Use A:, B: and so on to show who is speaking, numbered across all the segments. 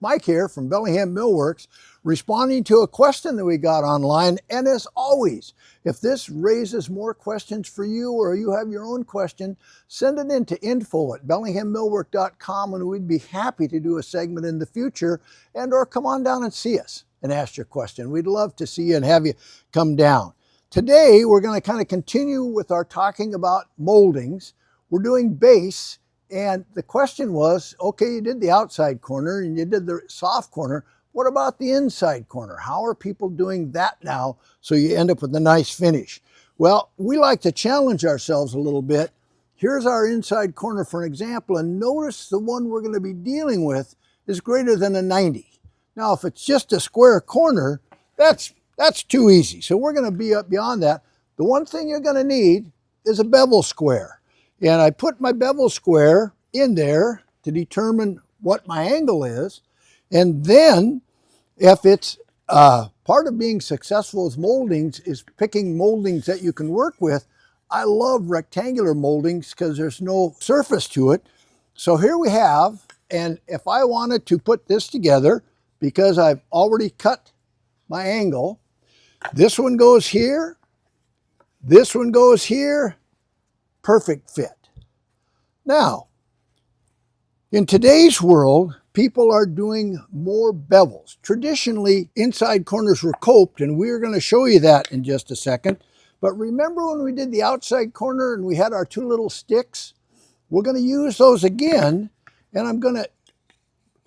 A: Mike here from Bellingham Millworks, responding to a question that we got online. And as always, if this raises more questions for you or you have your own question, send it in to info@bellinghammillwork.com and we'd be happy to do a segment in the future, and or come on down and see us and ask your question. We'd love to see you and have you come down. Today, we're going to kind of continue with our talking about moldings. We're doing base. And the question was, okay, you did the outside corner and you did the soft corner. What about the inside corner? How are people doing that now so you end up with a nice finish? Well, we like to challenge ourselves a little bit. Here's our inside corner for an example, and notice the one we're going to be dealing with is greater than a 90. Now, if it's just a square corner, that's too easy. So we're going to be up beyond that. The one thing you're going to need is a bevel square. And I put my bevel square in there to determine what my angle is. And then if it's part of being successful with moldings is picking moldings that you can work with. I love rectangular moldings because there's no surface to it. So here we have, and if I wanted to put this together, because I've already cut my angle, this one goes here, this one goes here, perfect fit. Now, in today's world, people are doing more bevels. Traditionally, inside corners were coped, and we're going to show you that in just a second. But remember when we did the outside corner and we had our two little sticks? We're going to use those again, and I'm going to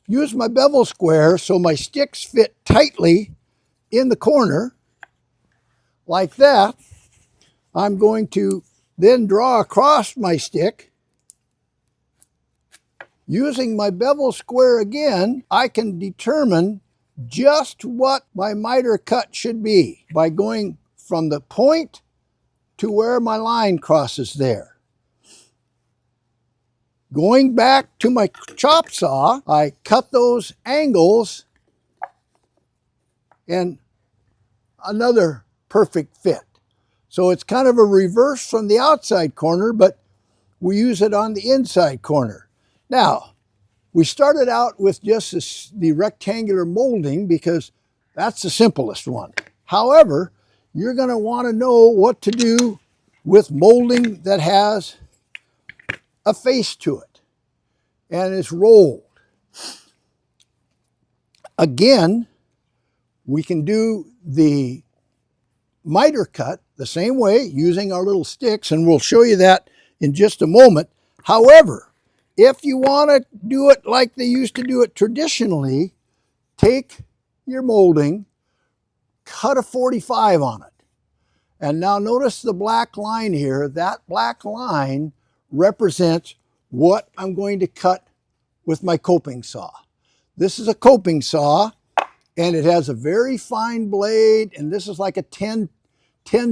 A: use my bevel square so my sticks fit tightly in the corner, like that. I'm going to then draw across my stick. Using my bevel square again, I can determine just what my miter cut should be by going from the point to where my line crosses there. Going back to my chop saw, I cut those angles and another perfect fit. So it's kind of a reverse from the outside corner, but we use it on the inside corner. Now, we started out with just the rectangular molding because that's the simplest one. However, you're going to want to know what to do with molding that has a face to it and is rolled. Again, we can do the miter cut the same way using our little sticks, and we'll show you that in just a moment. However, if you want to do it like they used to do it traditionally, take your molding, cut a 45 on it. And now notice the black line here. That black line represents what I'm going to cut with my coping saw. This is a coping saw, and it has a very fine blade, and this is like a 10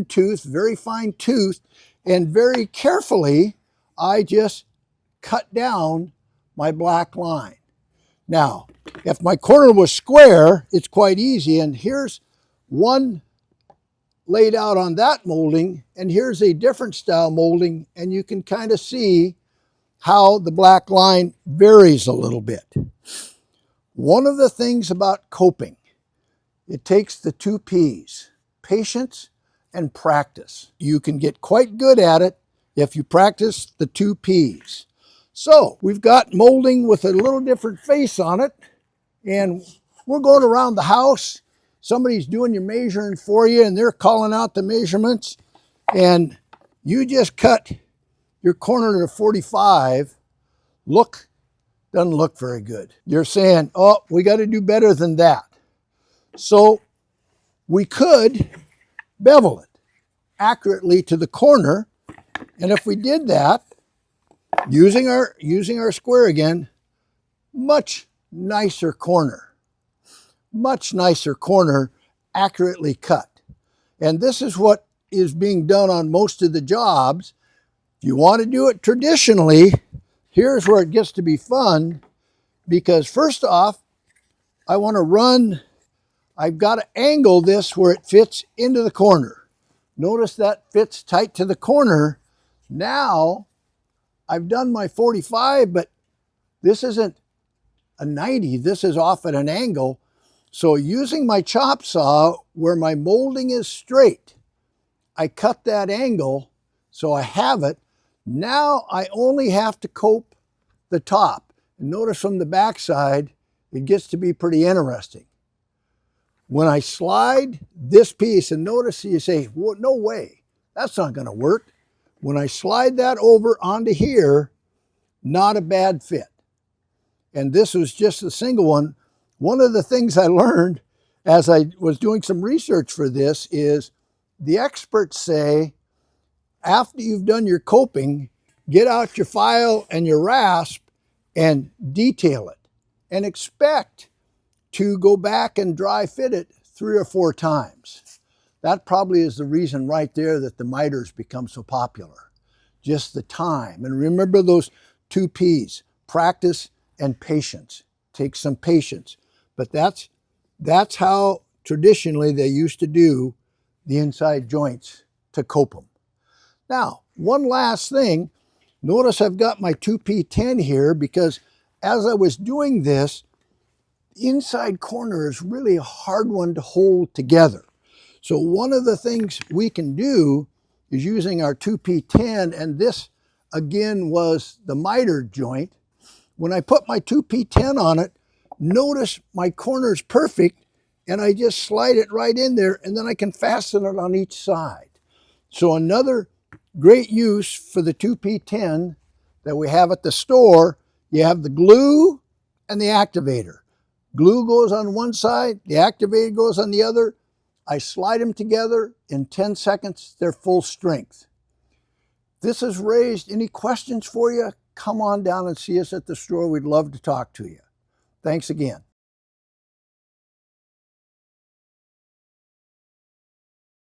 A: tooth, very fine tooth, and very carefully I just cut down my black line. Now, if my corner was square, it's quite easy, and here's one laid out on that molding, and here's a different style molding, and you can kind of see how the black line varies a little bit. One of the things about coping, it takes the two P's, patience and practice. You can get quite good at it if you practice the two P's. So we've got molding with a little different face on it, and we're going around the house. Somebody's doing your measuring for you, and they're calling out the measurements, and you just cut your corner to 45. Doesn't look very good. You're saying, oh, we got to do better than that. So we could bevel it accurately to the corner, and if we did that, using our square again, much nicer corner, accurately cut. And this is what is being done on most of the jobs. If you want to do it traditionally, here's where it gets to be fun, because first off, I've got to angle this where it fits into the corner. Notice that fits tight to the corner. Now, I've done my 45, but this isn't a 90. This is off at an angle. So using my chop saw where my molding is straight, I cut that angle so I have it. Now I only have to cope the top. And notice from the back side, it gets to be pretty interesting. When I slide this piece, and notice you say, well, no way, that's not gonna work. When I slide that over onto here, not a bad fit. And this was just a single one. One of the things I learned as I was doing some research for this is the experts say, after you've done your coping, get out your file and your rasp and detail it, and expect to go back and dry fit it 3 or 4 times. That probably is the reason right there that the miters become so popular. Just the time. And remember those 2 P's, practice and patience. Take some patience. But that's how traditionally they used to do the inside joints to cope them. Now, one last thing, notice I've got my 2P10 here because as I was doing this, the inside corner is really a hard one to hold together. So one of the things we can do is using our 2P10, and this again was the miter joint. When I put my 2P10 on it, notice my corner is perfect, and I just slide it right in there, and then I can fasten it on each side. So another great use for the 2P10 that we have at the store, you have the glue and the activator. Glue goes on one side, the activator goes on the other. I slide them together. In 10 seconds, they're full strength. This has raised any questions for you? Come on down and see us at the store. We'd love to talk to you. Thanks again.